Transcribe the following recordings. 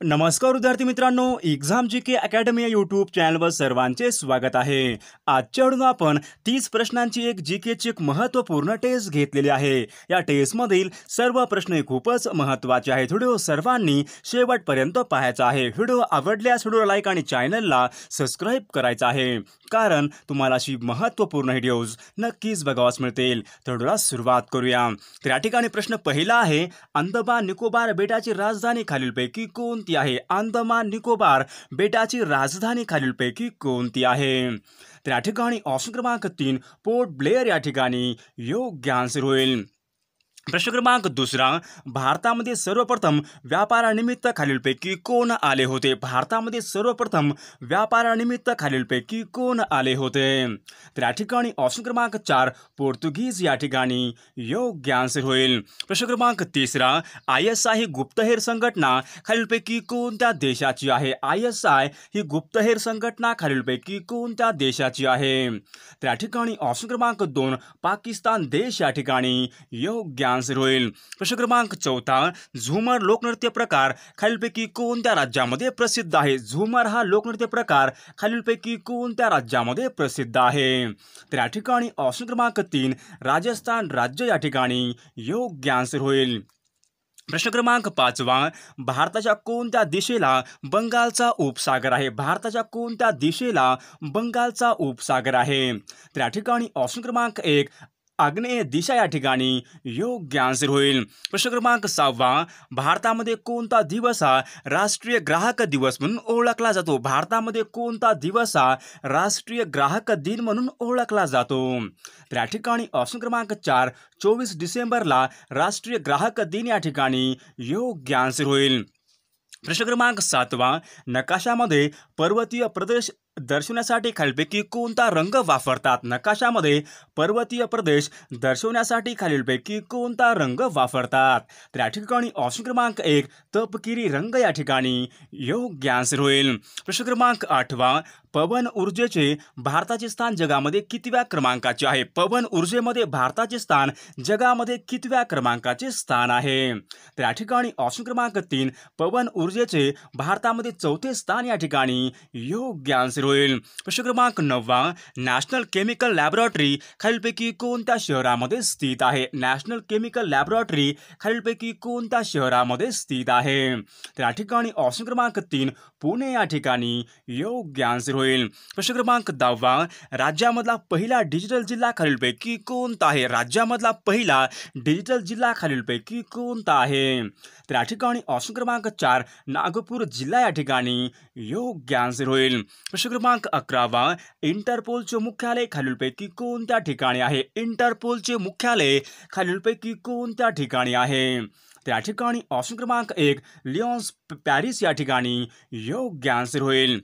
नमस्कार विद्यार्थी मित्रांनो, एक्झाम जी के अकॅडमी या यूट्यूब चॅनलवर सर्वांचे स्वागत आहे। आजच्या व्हिडिओत आपण 30 प्रश्नांची एक जी केची एक महत्त्वपूर्ण टेस्ट घेतलेली आहे। या टेस्टमधील सर्व प्रश्न खूपच महत्त्वाचे आहेत। व्हिडिओ सर्वांनी शेवटपर्यंत पाहायचा आहे। व्हिडिओ आवडल्यास व्हिडिओला लाईक आणि चॅनलला सबस्क्राइब करायचं आहे, कारण तुम्हाला अशी महत्त्वपूर्ण व्हिडिओज नक्कीच बघावास मिळतील। तर व्हिडिओला सुरुवात करूया। तर या ठिकाणी प्रश्न पहिला आहे, अंदमान निकोबार बेटाची राजधानी खालीलपैकी कोणती आहे? अंदमान निकोबार बेटाची राजधानी खालीलपैकी कोणती आहे? तर या ठिकाणी ऑप्शन क्रमांक 3 पोर्ट ब्लेअर या ठिकाणी योग्य आन्सर होईल। प्रश्न क्रमांक दुसरा, भारतामध्ये सर्वप्रथम व्यापारानिमित्त खालीलपैकी कोण आले होते? भारतामध्ये सर्वप्रथम व्यापारानिमित्त खालीलपैकी कोण आले होते? तर या ठिकाणी ऑप्शन क्रमांक 4 पोर्तुगीज या ठिकाणी योग्य आन्सर होईल। प्रश्न क्रमांक तिसरा, ISI ही गुप्तहेर संघटना खालीलपैकी कोणत्या देशाची आहे? ISI ही गुप्तहेर संघटना खालीलपैकी कोणत्या देशाची आहे? तर या ठिकाणी ऑप्शन क्रमांक 2 पाकिस्तान देश या ठिकाणी योग्य आन्सर होईल। प्रश्न क्रमांक 4, झुमर लोकनृत्य प्रकार खालीलपैकी कोणत्या राज्यामध्ये प्रसिद्ध आहे? झुमर हा लोकनृत्य प्रकार खालीलपैकी कोणत्या राज्यामध्ये प्रसिद्ध आहे? तर या ठिकाणी ऑप्शन क्रमांक 3 राजस्थान राज्य या ठिकाणी योग्य आन्सर होईल। प्रश्न क्रमांक 5, भारताच्या कोणत्या दिशेला बंगालचा उपसागर आहे? भारताच्या कोणत्या दिशेला बंगालचा उपसागर आहे? तर या ठिकाणी ऑप्शन क्रमांक 1 आग्नेय दिशा या ठिकाणी योग्य आन्सर होईल। प्रश्न क्रमांक 6, भारतामध्ये कोणता दिवस हा राष्ट्रीय ग्राहक दिवस म्हणून ओळखला जातो? भारतामध्ये कोणता दिवस हा राष्ट्रीय ग्राहक दिन म्हणून ओळखला जातो? तर या ठिकाणी ऑप्शन क्रमांक 4 24 डिसेंबरला राष्ट्रीय ग्राहक दिन या ठिकाणी योग्य आन्सर होईल। प्रश्न क्रमांक 7, नकाशामध्ये पर्वतीय प्रदेश दर्शवण्यासाठी खालीलपैकी कोणता रंग वापरतात? नकाशामध्ये पर्वतीय प्रदेश दर्शवण्यासाठी खालीलपैकी कोणता रंग वापरतात? तर या ठिकाणी ऑप्शन क्रमांक 1 तपकिरी रंग या ठिकाणी योग्य आन्सर होईल। प्रश्न क्रमांक 8, पवन ऊर्जेचे भारताचे स्थान जगामध्ये कितव्या क्रमांकाचे आहे? पवन ऊर्जेमध्ये भारताचे स्थान जगामध्ये कितव्या क्रमांकाचे स्थान आहे? तर या ठिकाणी ऑप्शन क्रमांक 3 पवन ऊर्जेचे भारतामध्ये 4थे स्थान या ठिकाणी योग्य आन्सर होईल। प्रश्न क्रमांक 9, नॅशनल केमिकल लॅबोरेटरी खालीलपैकी कोणत्या शहरामध्ये स्थित आहे? नॅशनल केमिकल लॅबोरेटरी खालीलपैकी कोणत्या शहरामध्ये स्थित आहे? तर या ठिकाणी ऑप्शन क्रमांक 3 पुणे या ठिकाणी योग्य आन्सर होईल। प्रश्न क्रमांक 10, राज्यामधला पहिला डिजिटल जिल्हा खालीलपैकी कोणता आहे? राज्यामधला पहिला डिजिटल जिल्हा खालीलपैकी कोणता आहे? तर या ठिकाणी ऑप्शन क्रमांक 4 नागपूर जिल्हा या ठिकाणी योग्य आन्सर होईल। प्रश्न क्रमांक 11, इंटरपोलचे मुख्यालय खालीलपैकी कोणत्या ठिकाणी आहे? इंटरपोलचे मुख्यालय खालीलपैकी कोणत्या ठिकाणी आहे? तर या ठिकाणी ऑप्शन क्रमांक 1 लिओन्स पॅरिस या ठिकाणी योग्य आन्सर होईल।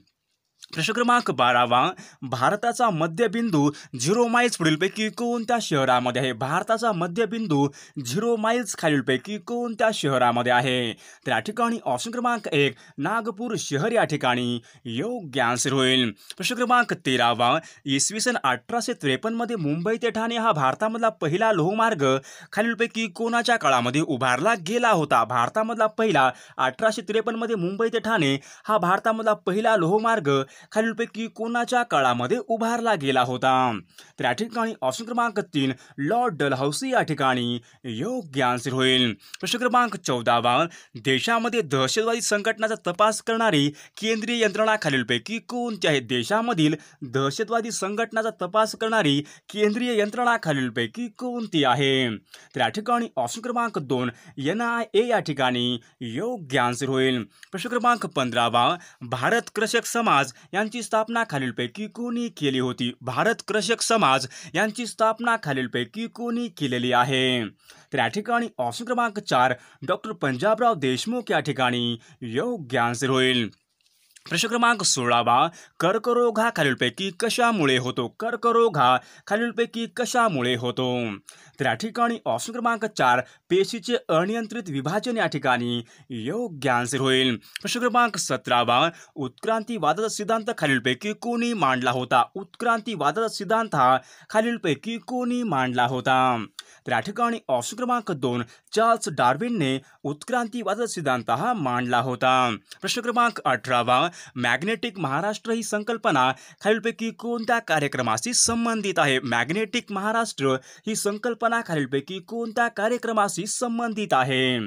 प्रश्न क्रमांक 12, भारताचा मध्यबिंदू 0 माइल्स पुढीलपैकी कोणत्या शहरामध्ये आहे? भारताचा मध्यबिंदू 0 माइल्स खालीलपैकी कोणत्या शहरामध्ये आहे? तर या ठिकाणी ऑप्शन क्रमांक 1 नागपूर शहर या ठिकाणी योग्य आन्सर होईल। प्रश्न क्रमांक 13, इसवी सन 1853 मध्ये मुंबई ते ठाणे हा भारतामधला पहिला लोहमार्ग खालीलपैकी कोणाच्या काळामध्ये उभारला गेला होता? भारतामधला पहिला 1853 मध्ये मुंबई ते ठाणे हा भारतामधला पहिला लोहमार्ग खालीलपैकी कोणाच्या काळामध्ये उभारला गेला होता? तर या ठिकाणी ऑप्शन क्रमांक 3 लॉर्ड डलहौसी या ठिकाणी योग्य आन्सर होईल। प्रश्न क्रमांक 14, देशामध्ये दहशतवादी संघटनांचा तपास करणारी केंद्रीय यंत्रणा खालीलपैकी कोणती आहे? देशामधील दहशतवादी संघटनांचा तपास करणारी केंद्रीय यंत्रणा खालीलपैकी कोणती आहे? तर या ठिकाणी ऑप्शन क्रमांक 2 NIA या ठिकाणी योग्य आन्सर होईल। प्रश्न क्रमांक 15, भारत कृषक समाज यांची स्थापना खालीलपैकी कोणी केली होती? भारत कृषक समाज यांची स्थापना खालीलपैकी कोणी केलेली आहे? तर या ठिकाणी ऑप्शन क्रमांक 4 डॉक्टर पंजाबराव देशमुख या ठिकाणी योग्य आन्सर होईल। प्रश्न क्रमांक 16 कर्करोग हा खालीलपैकी कशामुळे होतो? कर्करोग हा खालीलपैकी कशामुळे होतो? तर या ठिकाणी ऑप्शन क्रमांक 4 पेशीचे अनियंत्रित विभाजन या ठिकाणी योग्य आन्सर होईल. प्रश्न क्रमांक 17 उत्क्रांतीवादाचा सिद्धांत खालीलपैकी कोणी मांडला होता? उत्क्रांतीवादाचा सिद्धांत हा खालीलपैकी कोणी मांडला होता? तर या ठिकाणी ऑप्शन क्रमांक 2 चार्ल्स डार्विनने उत्क्रांतीवादाचा सिद्धांत हा मांडला होता. प्रश्न क्रमांक 18 मॅग्नेटिक महाराष्ट्र ही संकल्पना खालीलपैकी कोणत्या कार्यक्रमाशी संबंधित आहे? मॅग्नेटिक महाराष्ट्र ही संकल्पना खालीलपैकी कोणत्या कार्यक्रमाशी संबंधित आहे?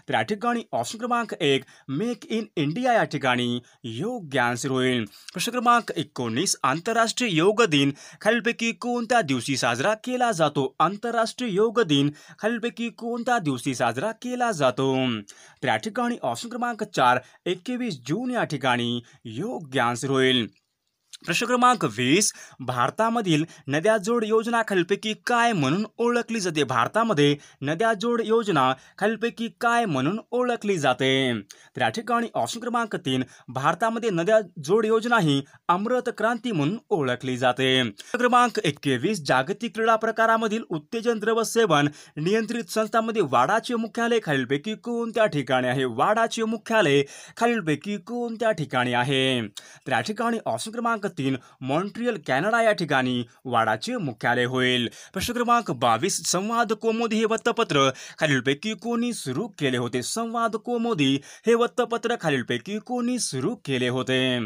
तर या ठिकाणी ऑप्शन क्रमांक 1 मेक इन इंडिया या ठिकाणी योग्य आन्सर होईल. प्रश्न क्रमांक 19 आंतरराष्ट्रीय योग दिन खालीलपैकी कोणत्या दिवशी साजरा केला जातो? आंतरराष्ट्रीय योग दिन खालीलपैकी कोणत्या दिवशी साजरा केला जातो? तर या ठिकाणी ऑप्शन क्रमांक 4 21 जून या ठिकाणी योग्य आन्सर होईल. प्रश्न क्रमांक 20 भारतामधील नद्या जोड योजना खालीलपैकी काय म्हणून ओळखली जाते? भारतामध्ये नद्या जोड योजना खालीलपैकी काय म्हणून ओळखली जाते? तर या ठिकाणी ऑप्शन क्रमांक 3 भारतामध्ये नद्या जोड योजना ही अमृत क्रांती म्हणून ओळखली जाते. प्रश्न क्रमांक 21 जागतिक क्रीडा प्रकारामधील उत्तेजन द्रव्य सेवन नियंत्रित संस्थांमध्ये वाडाचे मुख्यालय खालीलपैकी कोणत्या ठिकाणी आहे? वाडाचे मुख्यालय खालीलपैकी कोणत्या ठिकाणी आहे? तर या ठिकाणी ऑप्शन क्रमांक 3 मॉन्ट्रियल कॅनडा या ठिकाणी वाडाचे मुख्यालय होईल. प्रश्न क्रमांक 22 संवाद कौमुदी हे वृत्तपत्र खालीलपैकी कोणी सुरू केले होते? संवाद कौमुदी हे वृत्तपत्र खालीलपैकी कोणी सुरू केले होते?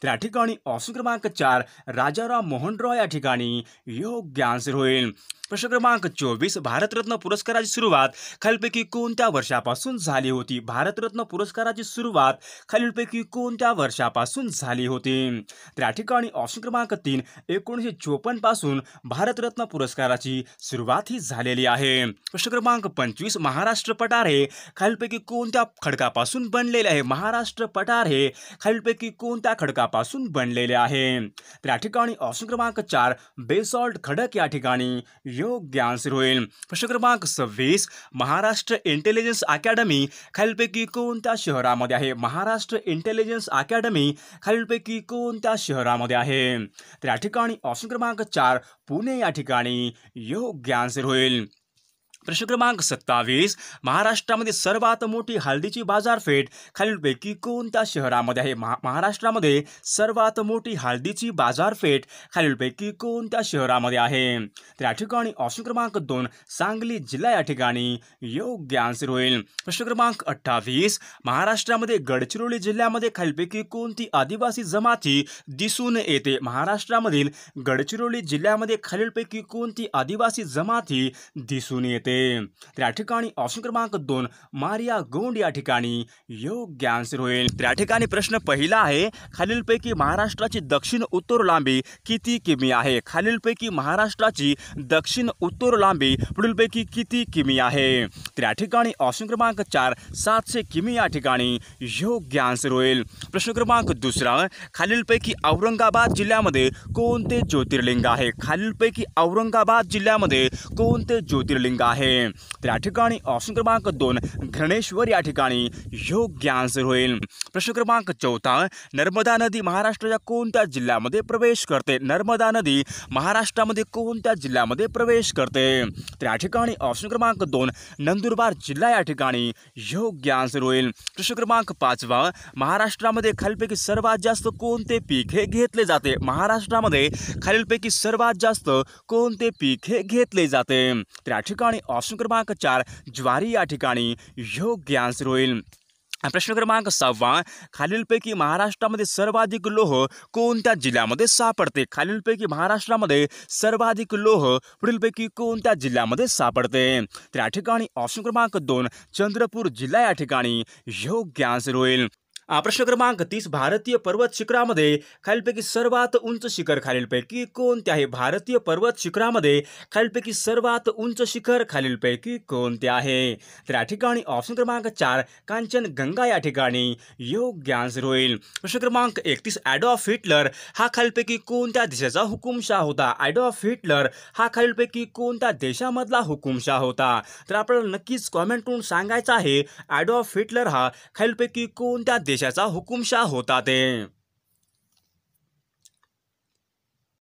तर या ठिकाणी ऑप्शन क्रमांक 4 राजाराम मोहन रॉय या ठिकाणी योग्य आन्सर होईल. प्रश्न क्रमांक 24 भारतरत्न पुरस्काराची सुरुवात खालीलपैकी कोणत्या वर्षापासून झाली होती? भारतरत्न पुरस्काराची सुरुवात खालीलपैकी कोणत्या वर्षापासून झाली होती? तर या ठिकाणी ऑप्शन क्रमांक 3 1954 पासून भारतरत्न पुरस्काराची सुरुवात ही झालेली आहे. प्रश्न क्रमांक 25 महाराष्ट्र पठार हे खालीलपैकी कोणत्या खडकापासून बनलेले आहे? महाराष्ट्र पठार हे खालीलपैकी कोणत्या खडकापासून बनलेले आहे? तर या ठिकाणी ऑप्शन क्रमांक 4 बेसॉल्ट खडक या ठिकाणी योग्य आन्सर होईल. प्रश्न क्रमांक 26 महाराष्ट्र इंटेलिजन्स अकॅडमी खालीलपैकी कोणत्या शहरामध्ये आहे? महाराष्ट्र इंटेलिजन्स अकॅडमी खालीलपैकी कोणत्या शहरामध्ये आहे? तर या ठिकाणी ऑप्शन क्रमांक 4 पुणे या ठिकाणी योग्य आन्सर होईल. प्रश्न क्रमांक 27 महाराष्ट्रामध्ये सर्वात मोठी हळदीची बाजारपेठ खालीलपैकी कोणत्या शहरामध्ये आहे? महाराष्ट्रामध्ये सर्वात मोठी हळदीची बाजारपेठ खालीलपैकी कोणत्या शहरामध्ये आहे? तर या ठिकाणी ऑप्शन क्रमांक 2 सांगली जिल्हा या ठिकाणी योग्य आन्सर होईल. प्रश्न क्रमांक 28 महाराष्ट्रामध्ये गडचिरोली जिल्ह्यामध्ये खालीलपैकी कोणती आदिवासी जमाती दिसून येते? महाराष्ट्रामधील गडचिरोली जिल्ह्यामध्ये खालीलपैकी कोणती आदिवासी जमाती दिसून येते? तर या ठिकाणी ऑप्शन क्रमांक 2 मारिया गोंड या ठिकाणी योग्य आन्सर होईल. तर या ठिकाणी प्रश्न पहिला आहे खालीलपैकी महाराष्ट्राची दक्षिण उत्तर लांबी किती किमी आहे? खालीलपैकी महाराष्ट्राची दक्षिण उत्तर लांबी पुढीलपैकी किती किमी आहे? तर या ठिकाणी ऑप्शन क्रमांक 4 700 किमी या ठिकाणी योग्य आन्सर होईल. प्रश्न क्रमांक 2 खालीलपैकी औरंगाबाद जिल्ह्यामध्ये कोणते ज्योतिर्लिंग आहे? खालीलपैकी औरंगाबाद जिल्ह्यामध्ये कोणते ज्योतिर्लिंग आहे? तर या ठिकाणी ऑप्शन क्रमांक 2 घृणेश्वर या ठिकाणी योग्य आन्सर होईल. प्रश्न क्रमांक 4 नर्मदा नदी महाराष्ट्राच्या कोणत्या जिल्ह्यामध्ये प्रवेश करते? नर्मदा नदी महाराष्ट्रामध्ये कोणत्या जिल्ह्यामध्ये प्रवेश करते? तर या ठिकाणी ऑप्शन क्रमांक 2 नंदुरबार जिल्हा या ठिकाणी योग्य आन्सर होईल. प्रश्न क्रमांक 5 महाराष्ट्रामध्ये खालीलपैकी सर्वात जास्त कोणते पीक हे घेतले जाते? महाराष्ट्रामध्ये खालीलपैकी सर्वात जास्त कोणते पीक हे घेतले जाते? तर या ठिकाणी ऑप्शन क्रमांक 4 ज्वारी या ठिकाणी योग्य आन्सर होईल. प्रश्न क्रमांक 6 खालीलपैकी महाराष्ट्रामध्ये सर्वाधिक लोह कोणत्या जिल्ह्यामध्ये सापडते? खालीलपैकी महाराष्ट्रामध्ये सर्वाधिक लोह पुढीलपैकी कोणत्या जिल्ह्यामध्ये सापडते? तर या ठिकाणी ऑप्शन क्रमांक 2 चंद्रपूर जिल्हा या ठिकाणी योग्य आन्सर होईल. प्रश्न क्रमांक 30 भारतीय पर्वत शिखरामध्ये खालीलपैकी सर्वात उंच शिखर खालीलपैकी कोणते आहे? भारतीय पर्वत शिखरामध्ये खालीलपैकी सर्वात उंच शिखर खालीलपैकी कोणते आहे? तर या ठिकाणी ऑप्शन क्रमांक 4 कांचनगंगा या ठिकाणी योग्य आन्सर होईल. प्रश्न क्रमांक 31 ॲडॉल्फ हिटलर हा खालीलपैकी कोणत्या देशाचा हुकुमशाह होता? ॲडॉल्फ हिटलर हा खालीलपैकी कोणत्या देशामधला हुकुमशाह होता? तर आपल्याला नक्कीच कॉमेंट करून सांगायचं आहे ॲडॉल्फ हिटलर हा खालीलपैकी कोणत्या देशाचा हुकुमशाह होता ते.